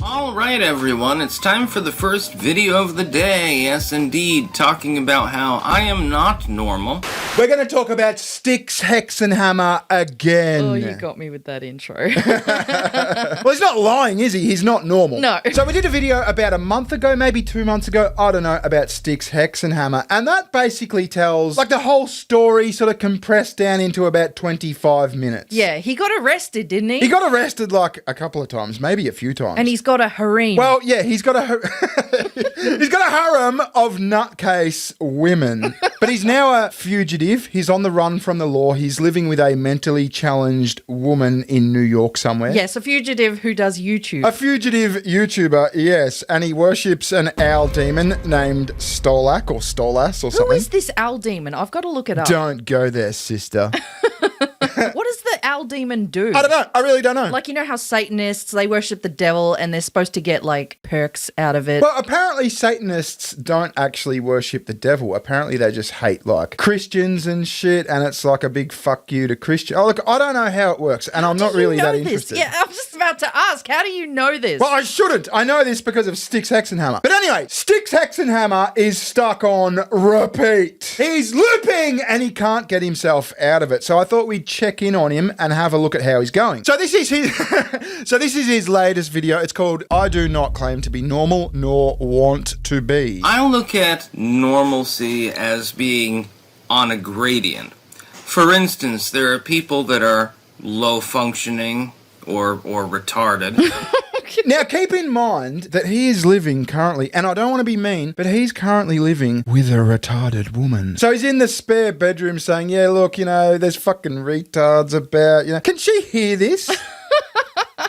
Alright everyone, it's time for the first video of the day. Yes indeed, talking about how I am not normal. We're going to talk about Styxhexenhammer again. Oh, you got me with that intro. Well, he's not lying, is he? He's not normal. No. So we did a video about a month ago, maybe 2 months ago, I don't know, about Styxhexenhammer. And that basically tells, like, the whole story sort of compressed down into about 25 minutes. Yeah, he got arrested, didn't he? He got arrested like a couple of times, maybe a few times. And he's got a harem. Well, yeah, he's got a he's got a harem of nutcase women, but he's now a fugitive. He's on the run from the law. He's living with a mentally challenged woman in New York somewhere. Yes, a fugitive who does YouTube. A fugitive YouTuber, yes, and he worships an owl demon named Stolak or Stolas or something. Who is this owl demon? I've got to look it up. Don't go there, sister. What does the owl demon do? I don't know. I really don't know. Like, you know how Satanists, they worship the devil and they're supposed to get, like, perks out of it? Well, apparently Satanists don't actually worship the devil. Apparently they just hate, like, Christians and shit, and it's like a big fuck you to Christians. Oh, look, I don't know how it works, and I'm not really that interested. Yeah, I'm just about to ask, how do you know this? Well, I shouldn't. I know this because of Styxhexenhammer. But anyway, Styxhexenhammer is stuck on repeat. He's looping, and he can't get himself out of it. So I thought we'd check in on him and have a look at how he's going. So this is his this is his latest video. It's called I Do Not Claim to Be Normal Nor Want to Be. I look at normalcy as being on a gradient. For instance, there are people that are low functioning or retarded. Now, keep in mind that he is living currently, and I don't want to be mean, but he's currently living with a retarded woman. So he's in the spare bedroom saying, yeah, look, you know, there's fucking retards about, you know. Can she hear this?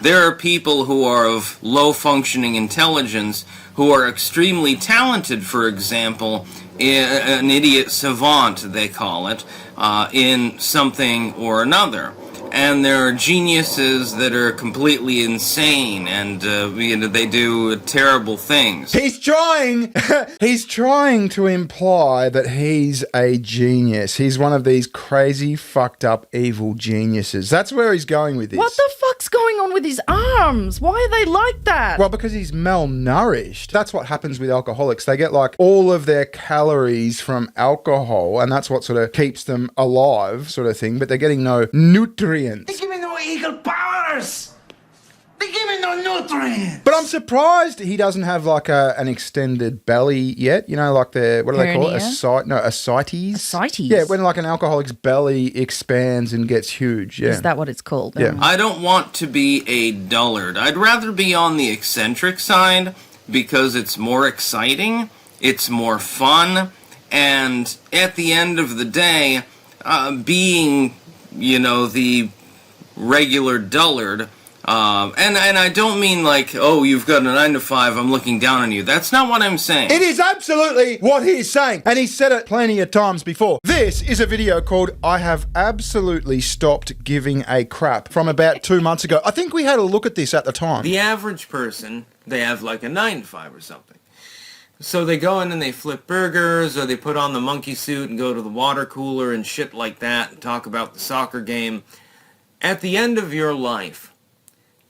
There are people who are of low functioning intelligence who are extremely talented, for example, an idiot savant, they call it, in something or another. And there are geniuses that are completely insane and they do terrible things. He's trying to imply that he's a genius. He's one of these crazy, fucked up, evil geniuses. That's where he's going with this. What the fuck's going on with his arms? Why are they like that? Well, because he's malnourished. That's what happens with alcoholics. They get like all of their calories from alcohol, and that's what sort of keeps them alive, sort of thing, but they're getting no nutrients. They give me no eagle powers. They give me no nutrients. But I'm surprised he doesn't have like an extended belly yet. You know, like the, what do they call it? Ascites? Ascites? Yeah, when like an alcoholic's belly expands and gets huge. Yeah. Is that what it's called? Yeah. I don't want to be a dullard. I'd rather be on the eccentric side because it's more exciting, it's more fun, and at the end of the day, being, you know, the regular dullard, and I don't mean like, oh, you've got a 9 to 5, I'm looking down on you. That's not what I'm saying. It is absolutely what he's saying, and he's said it plenty of times before. This is a video called I Have Absolutely Stopped Giving a Crap from about 2 months ago. I think we had a look at this at the time. The average person, they have like a 9 to 5 or something. So they go in and they flip burgers, or they put on the monkey suit and go to the water cooler and shit like that and talk about the soccer game. At the end of your life,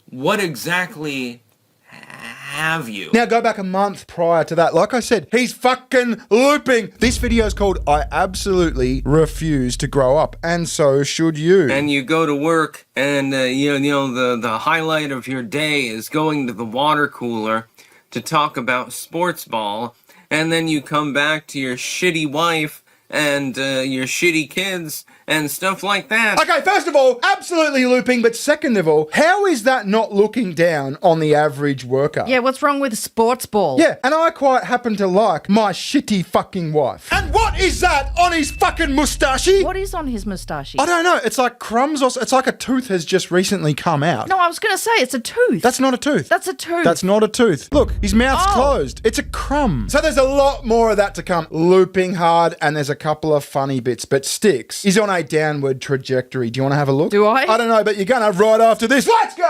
what exactly have you? Now go back a month prior to that. Like I said, he's fucking looping. This video is called I Absolutely Refuse to Grow Up, and so should you. And you go to work, and the highlight of your day is going to the water cooler to talk about sports ball, and then you come back to your shitty wife and your shitty kids and stuff like that. Okay, first of all, absolutely looping, but second of all, how is that not looking down on the average worker? Yeah, what's wrong with sports ball? Yeah, and I quite happen to like my shitty fucking wife. And what is that on his fucking mustache? What is on his mustache? I don't know. It's like crumbs or it's like a tooth has just recently come out. No, I was going to say it's a tooth. That's not a tooth. That's a tooth. That's not a tooth. Look, his mouth's closed. It's a crumb. So there's a lot more of that to come. Looping hard, and there's a couple of funny bits, but Styx is on a downward trajectory. Do you want to have a look? Do I? I don't know, but you're gonna right after this. Let's go!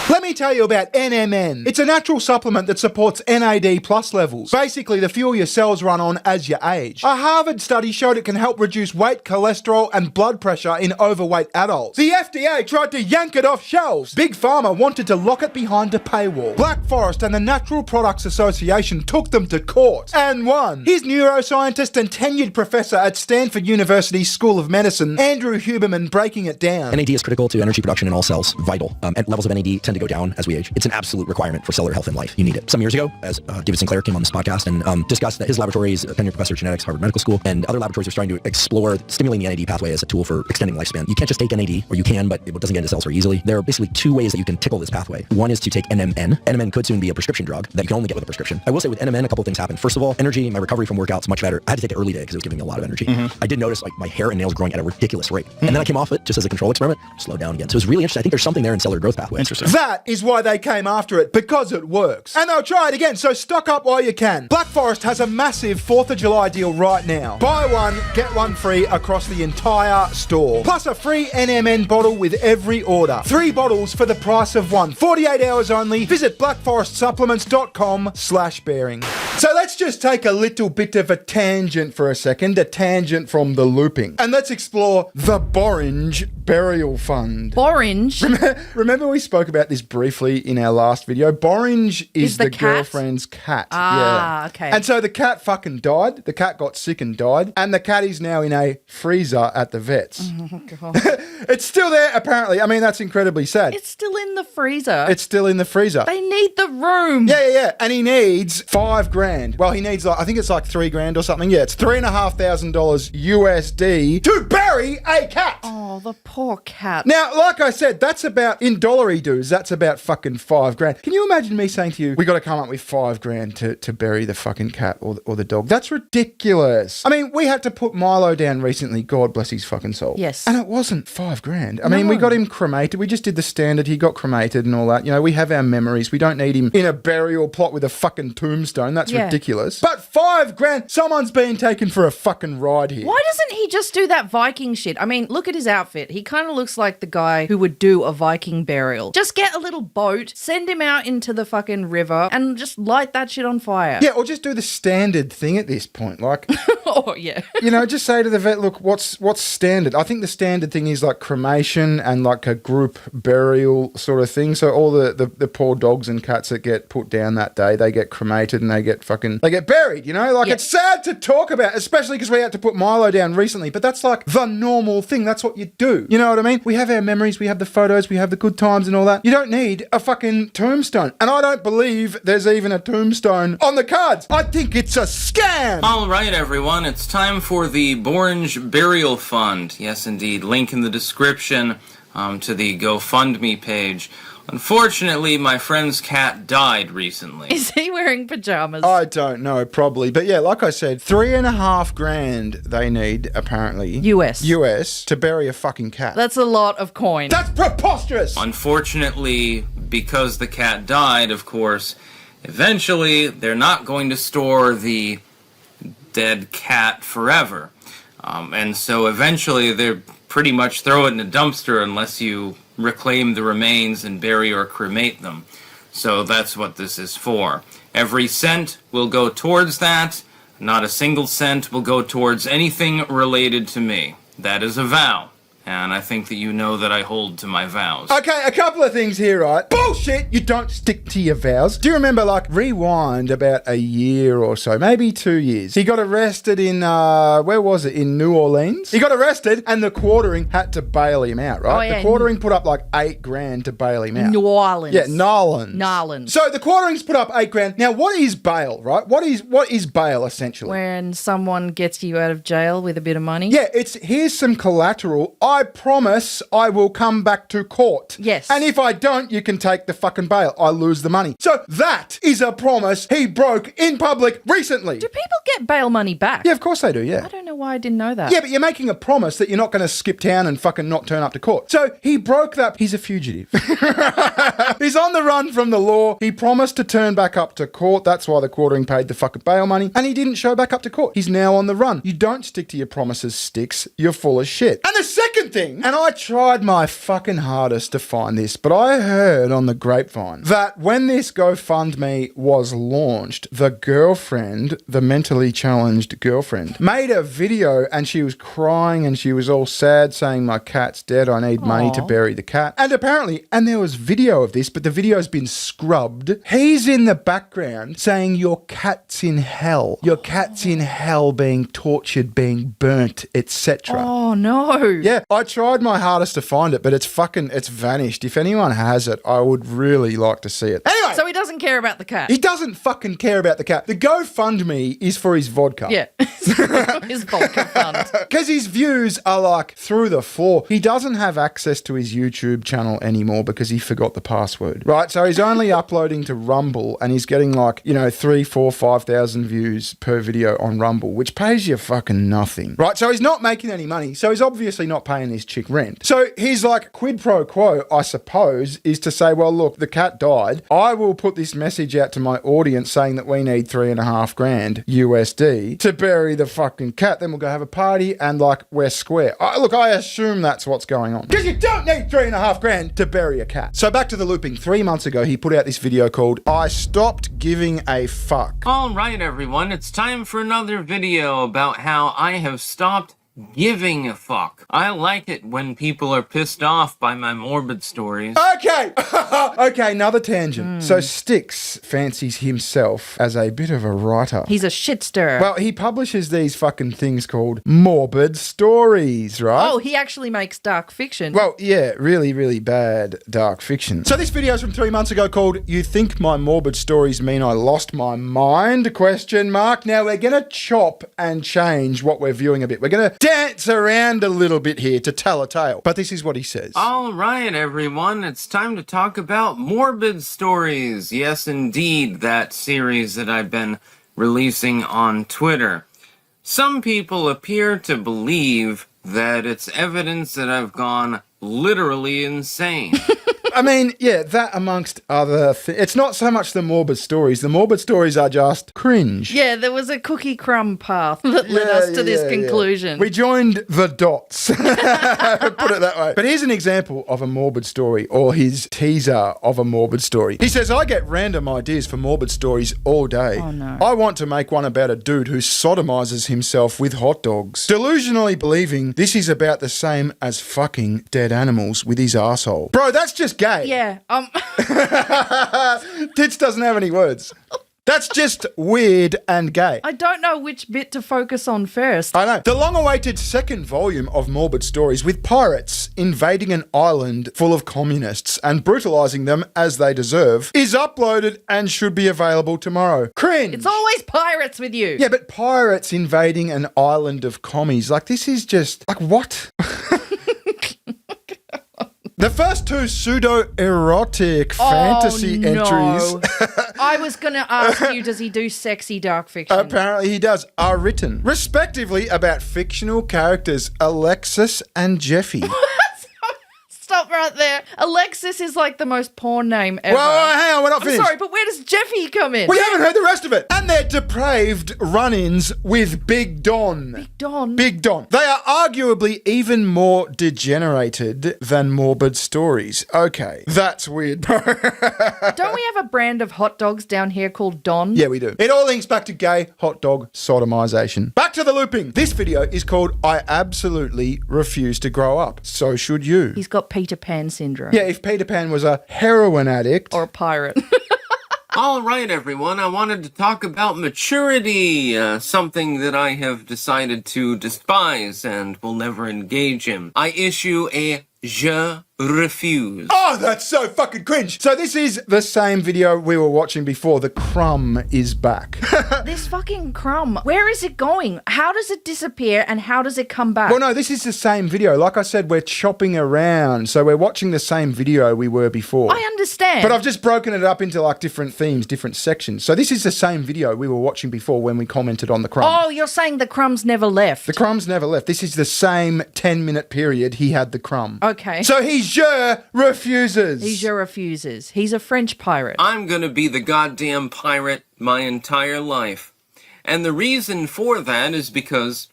Let me tell you about NMN. It's a natural supplement that supports NAD+ levels, basically the fuel your cells run on as you age. A Harvard study showed it can help reduce weight, cholesterol, and blood pressure in overweight adults. The FDA tried to yank it off shelves. Big Pharma wanted to lock it behind a paywall. Black Forest and the Natural Products Association took them to court and won. Here's neuroscientist and tenured professor at Stanford University's School of Medicine, Andrew Huberman, breaking it down. NAD is critical to energy production in all cells, vital. And levels of NAD tend to go down as we age. It's an absolute requirement for cellular health and life. You need it. Some years ago, as David Sinclair came on this podcast and discussed that his laboratory is a tenured professor of genetics, Harvard Medical School, and other laboratories are starting to explore stimulating the NAD pathway as a tool for extending lifespan. You can't just take NAD, or you can, but it doesn't get into cells very easily. There are basically two ways that you can tickle this pathway. One is to take NMN. NMN could soon be a prescription drug that you can only get with a prescription. I will say with NMN, a couple of things happened. First of all, energy, my recovery from workouts much better. I had to take it early day because it was giving me a lot of energy. I did notice like my hair and nails growing at a ridiculous rate. And then I came off it just as a control experiment, slowed down again. So it was really interesting. I think there's something there in cellular growth pathway. Interesting. That is why they came after it, because it works. And they'll try it again, so stock up while you can. Black Forest has a massive 4th of July deal right now. Buy one, get one free across the entire store. Plus a free NMN bottle with every order. 3 bottles for the price of one. 48 hours only. Visit blackforestsupplements.com/bearing. So let's just take a little bit of a tangent for a second, a tangent from the looping. And let's explore the Borang Burial Fund. Orange. Remember we spoke about this briefly in our last video? Borang is the the cat? girlfriend's cat. Ah, okay. And so the cat fucking died. The cat got sick and died. And the cat is now in a freezer at the vets. Oh, God. It's still there, apparently. I mean, that's incredibly sad. It's still in the freezer. It's still in the freezer. They need the room. Yeah. And he needs $5,000. Well, he needs I think it's like $3,000 or something. Yeah, it's $3,500 USD to bury a cat. Oh, the poor cat. Now, like I said, that's about, in dollary dues, that's about fucking $5,000. Can you imagine me saying to you, we got to come up with $5,000 to bury the fucking cat or the dog? That's ridiculous. I mean, we had to put Milo down recently, God bless his fucking soul. Yes. And it wasn't $5,000. I mean, we got him cremated. We just did the standard. He got cremated and all that. You know, we have our memories. We don't need him in a burial plot with a fucking tombstone. That's ridiculous. But $5,000, someone's being taken for a fucking ride here. Why doesn't he just do that Viking shit? I mean, look at his outfit. He kind of looks like the guy who would do a Viking burial. Just get a little boat, send him out into the fucking river, and just light that shit on fire. Yeah, or just do the standard thing at this point. Like, Oh, yeah. you know, just say to the vet, look, what's standard? I think the standard thing is like cremation and like a group burial sort of thing. So all the poor dogs and cats that get put down that day, they get cremated and they get buried, you know? Like, it's sad to talk about, especially because we had to put Milo down recently, but that's like the normal thing. That's what you do. You know what I mean? We have our memories, we have the photos, we have the good times and all that. You don't need a fucking tombstone. And I don't believe there's even a tombstone on the cards. I think it's a scam. All right, everyone, it's time for the Borang Burial Fund. Yes, indeed. Link in the description to the GoFundMe page. Unfortunately, my friend's cat died recently. Is he wearing pajamas? I don't know, probably. But yeah, like I said, $3,500 they need, apparently. US to bury a fucking cat. That's a lot of coin. That's preposterous! Unfortunately, because the cat died, of course, eventually they're not going to store the dead cat forever. And so eventually they're pretty much throw it in a dumpster unless you reclaim the remains and bury or cremate them. So that's what this is for. Every cent will go towards that. Not a single cent will go towards anything related to me. That is a vow. And I think that you know that I hold to my vows. Okay, a couple of things here, right? Bullshit! You don't stick to your vows. Do you remember, like, rewind about a year or so, maybe 2 years? He got arrested in, where was it? In New Orleans? He got arrested and the quartering had to bail him out, right? Oh, yeah. The quartering put up like $8,000 to bail him out. New Orleans. Yeah, Nolans. Nolans. So the quartering's put up $8,000. Now, what is bail, right? What is bail, essentially? When someone gets you out of jail with a bit of money. Yeah, it's here's some collateral. I promise I will come back to court. Yes. And if I don't, you can take the fucking bail. I lose the money. So that is a promise he broke in public recently. Do people get bail money back? Yeah, of course they do, yeah. I don't know why I didn't know that. Yeah, but you're making a promise that you're not going to skip town and fucking not turn up to court. So he broke that. He's a fugitive. He's on the run from the law. He promised to turn back up to court. That's why the quartering paid the fucking bail money. And he didn't show back up to court. He's now on the run. You don't stick to your promises, Styx. You're full of shit. And the second second thing, and I tried my fucking hardest to find this, but I heard on the grapevine that when this GoFundMe was launched, the girlfriend, the mentally challenged girlfriend, made a video and she was crying and she was all sad saying, my cat's dead, I need money to bury the cat. And apparently, and there was video of this, but the video's been scrubbed. He's in the background saying, your cat's in hell. Your cat's in hell being tortured, being burnt, etc. Oh, no. Yeah, I tried my hardest to find it, but it's vanished. If anyone has it, I would really like to see it. Anyway. So he doesn't care about the cat. He doesn't fucking care about the cat. The GoFundMe is for his vodka. Yeah. His vodka fund. Because his views are like through the floor. He doesn't have access to his YouTube channel anymore because he forgot the password. Right? So he's only uploading to Rumble and he's getting like, 3, 4, 5,000 views per video on Rumble, which pays you fucking nothing. Right? So he's not making any money. So he's obviously not paying his chick rent. So he's like quid pro quo, I suppose, is to say, well, look, the cat died. I will put this message out to my audience saying that we need $3,500 USD to bury the fucking cat. Then we'll go have a party and like we're square. I assume that's what's going on. Because you don't need $3,500 to bury a cat. So back to the looping. 3 months ago, he put out this video called I Stopped Giving a Fuck. All right, everyone, it's time for another video about how I have stopped giving a fuck. I like it when people are pissed off by my morbid stories. Okay. Okay, another tangent. So Styx fancies himself as a bit of a writer. He's a shitster. Well, he publishes these fucking things called morbid stories, right? Oh, he actually makes dark fiction. Well, yeah, really, really bad dark fiction. So this video is from 3 months ago called You Think My Morbid Stories Mean I Lost My Mind? Question mark. Now we're going to chop and change what we're viewing a bit. We're going to dance around a little bit here to tell a tale. But this is what he says. All right, everyone, it's time to talk about morbid stories. Yes, indeed, that series that I've been releasing on Twitter. Some people appear to believe that it's evidence that I've gone literally insane. I mean, yeah, that amongst other things. It's not so much the morbid stories. The morbid stories are just cringe. Yeah, there was a cookie crumb path that led us to this conclusion. We joined the dots. Put it that way. But here's an example of a morbid story, or his teaser of a morbid story. He says, I get random ideas for morbid stories all day. Oh, no. I want to make one about a dude who sodomizes himself with hot dogs, delusionally believing this is about the same as fucking dead animals with his arsehole. Bro, that's just gay. Yeah. Tits doesn't have any words. That's just weird and gay. I don't know which bit to focus on first. I know. The long-awaited second volume of Morbid Stories with pirates invading an island full of communists and brutalising them as they deserve is uploaded and should be available tomorrow. Cringe! It's always pirates with you. Yeah, but pirates invading an island of commies. Like, this is just... Like, what? The first two pseudo-erotic fantasy entries... I was going to ask you, does he do sexy dark fiction? Apparently he does, are written, respectively, about fictional characters Alexis and Jeffy. Stop right there. Alexis is like the most porn name ever. Well, hang on, we're not finished. I'm sorry, but where does Jeffy come in? We haven't heard the rest of it. And they're depraved run-ins with Big Don. Big Don? Big Don. They are arguably even more degenerated than morbid stories. Okay, that's weird, bro. Don't we have a brand of hot dogs down here called Don? Yeah, we do. It all links back to gay hot dog sodomization. Back to the looping. This video is called I Absolutely Refuse to Grow Up. So should you. He's got Peter Pan syndrome. Yeah, if Peter Pan was a heroin addict. Or a pirate. All right, everyone, I wanted to talk about maturity, something that I have decided to despise and will never engage in. I issue a Je refuse. Oh, that's so fucking cringe. So this is the same video we were watching before. The crumb is back. This fucking crumb. Where is it going? How does it disappear and how does it come back? Well, no, this is the same video. Like I said, we're chopping around. So we're watching the same video we were before. I understand. But I've just broken it up into like different themes, different sections. So this is the same video we were watching before when we commented on the crumb. Oh, you're saying the crumbs never left. The crumbs never left. This is the same 10-minute period he had the crumb. Okay. So he refuses. He refuses. He's a French pirate. I'm gonna be the goddamn pirate my entire life. And the reason for that is because,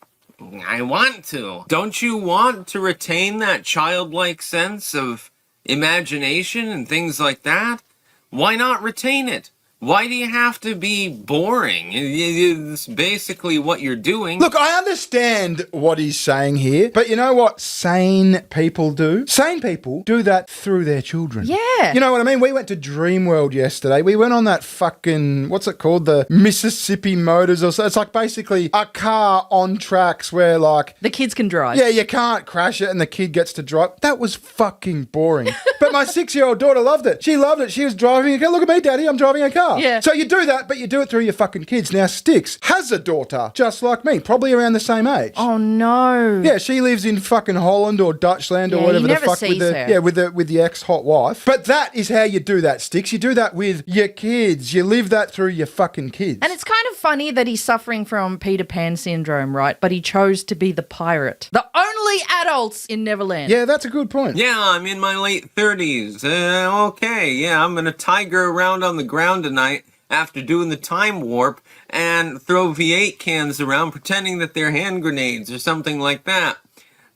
I want to. Don't you want to retain that childlike sense of imagination and things like that? Why not retain it? Why do you have to be boring? It's basically what you're doing. Look, I understand what he's saying here, but you know what sane people do? Sane people do that through their children. Yeah. You know what I mean? We went to Dreamworld yesterday. We went on that fucking, what's it called? The Mississippi Motors or so. It's like basically a car on tracks where like... The kids can drive. Yeah, you can't crash it and the kid gets to drive. That was fucking boring. But my 6-year-old daughter loved it. She loved it. She was driving a car. Look at me, Daddy, I'm driving a car. Yeah. So you do that, but you do it through your fucking kids. Now, Styx has a daughter just like me, probably around the same age. Oh no. Yeah, she lives in fucking Holland or Dutchland or Yeah, whatever you the never fuck sees with her. with the ex-hot wife. But that is how you do that, Styx. You do that with your kids. You live that through your fucking kids. And it's kind of funny that he's suffering from Peter Pan syndrome, right? But he chose to be the pirate. The only adults in Neverland. Yeah, that's a good point. Yeah, I'm in my late 30s. Okay, yeah, I'm gonna tiger around on the ground tonight after doing the time warp and throw V8 cans around pretending that they're hand grenades or something like that.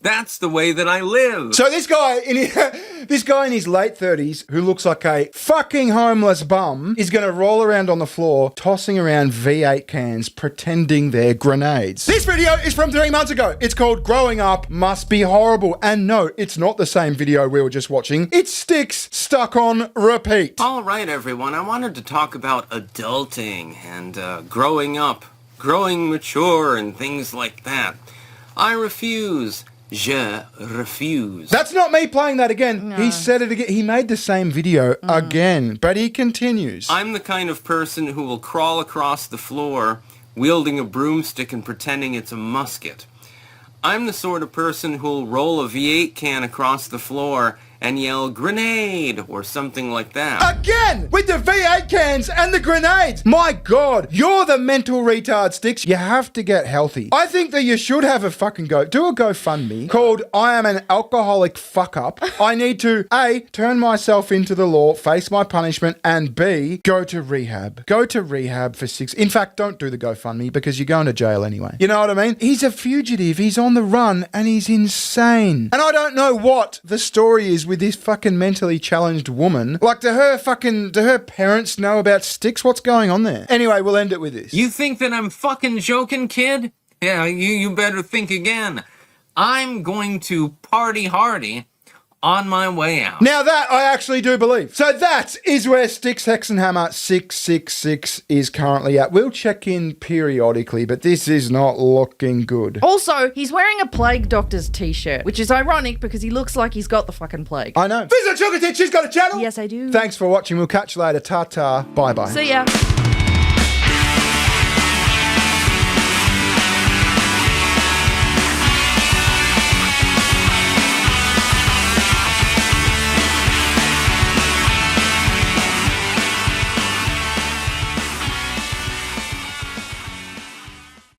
That's the way that I live. So this guy in his late 30s who looks like a fucking homeless bum is going to roll around on the floor tossing around V8 cans pretending they're grenades. This video is from 3 months ago. It's called Growing Up Must Be Horrible. And no, it's not the same video we were just watching. It's Styx stuck on repeat. All right, everyone. I wanted to talk about adulting and growing up, growing mature and things like that. I refuse. Je refuse. That's not me playing that again. No. He said it again. He made the same video again, but he continues. I'm the kind of person who will crawl across the floor wielding a broomstick and pretending it's a musket. I'm the sort of person who'll roll a V8 can across the floor and yell grenade or something like that. Again with the V8 cans and the grenades. My God, you're the mental retard, Styx. You have to get healthy. I think that you should have a fucking do a GoFundMe called I am an alcoholic fuck up. I need to A, turn myself into the law, face my punishment, and B, go to rehab. Go to rehab for 6. In fact, don't do the GoFundMe because you're going to jail anyway. You know what I mean? He's a fugitive. He's on the run and he's insane. And I don't know what the story is with this fucking mentally challenged woman. Like, do her parents know about Styx? What's going on there? Anyway, we'll end it with this. You think that I'm fucking joking, kid? Yeah, you better think again. I'm going to party hardy on my way out. Now that I actually do believe. So that is where Styxhexenhammer 666 is currently at. We'll check in periodically, but this is not looking good. Also, he's wearing a plague doctor's t-shirt, which is ironic because he looks like he's got the fucking plague. I know. Visit SugarTits, she's got a channel. Yes, I do. Thanks for watching. We'll catch you later. Ta-ta. Bye-bye. See ya.